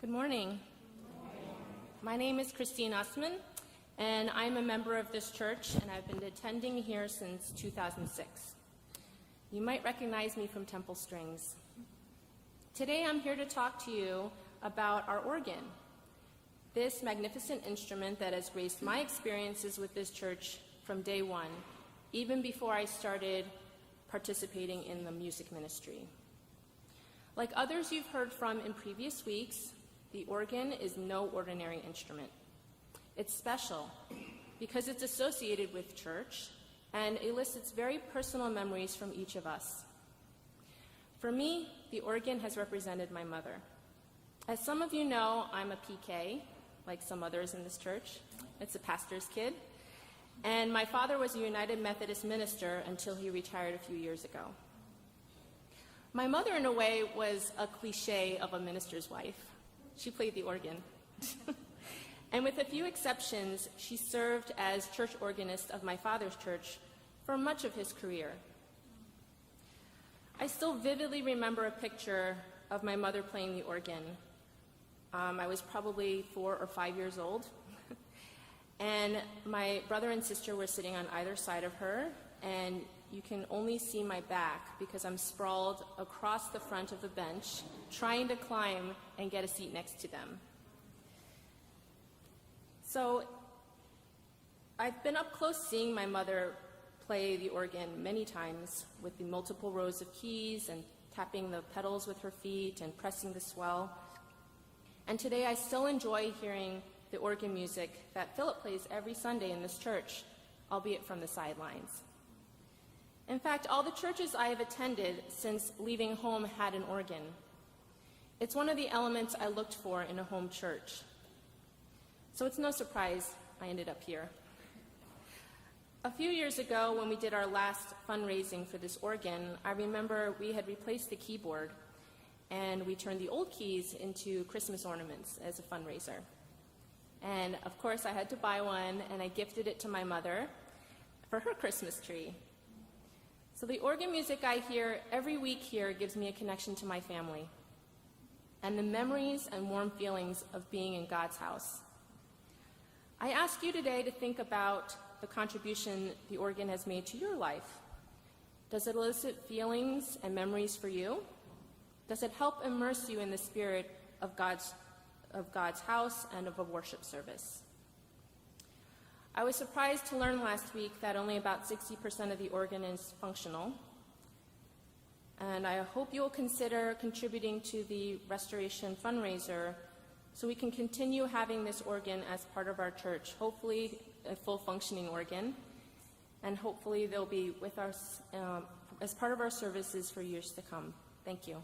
Good morning. My name is Christine Usmen, and I'm a member of this church, and I've been attending here since 2006. You might recognize me from Temple Strings. Today I'm here to talk to you about our organ, this magnificent instrument that has graced my experiences with this church from day one, even before I started participating in the music ministry. Like others you've heard from in previous weeks, the organ is no ordinary instrument. It's special because it's associated with church and elicits very personal memories from each of us. For me, the organ has represented my mother. As some of you know, I'm a PK, like some others in this church. It's a pastor's kid. And my father was a United Methodist minister until he retired a few years ago. My mother, in a way, was a cliche of a minister's wife. She played the organ. And with a few exceptions, she served as church organist of my father's church for much of his career. I still vividly remember a picture of my mother playing the organ. I was probably 4 or 5 years old. And my brother and sister were sitting on either side of her, and you can only see my back because I'm sprawled across the front of the bench, trying to climb and get a seat next to them. So I've been up close seeing my mother play the organ many times with the multiple rows of keys and tapping the pedals with her feet and pressing the swell. And today I still enjoy hearing the organ music that Philip plays every Sunday in this church, albeit from the sidelines. In fact, all the churches I have attended since leaving home had an organ. It's one of the elements I looked for in a home church. So it's no surprise I ended up here. A few years ago, when we did our last fundraising for this organ, I remember we had replaced the keyboard, and we turned the old keys into Christmas ornaments as a fundraiser. And of course, I had to buy one, and I gifted it to my mother for her Christmas tree. So the organ music I hear every week here gives me a connection to my family and the memories and warm feelings of being in God's house. I ask you today to think about the contribution the organ has made to your life. Does it elicit feelings and memories for you? Does it help immerse you in the spirit of God's house and of a worship service? I was surprised to learn last week that only about 60% of the organ is functional. And I hope you'll consider contributing to the restoration fundraiser so we can continue having this organ as part of our church, hopefully a full functioning organ, and hopefully they'll be with us as part of our services for years to come. Thank you.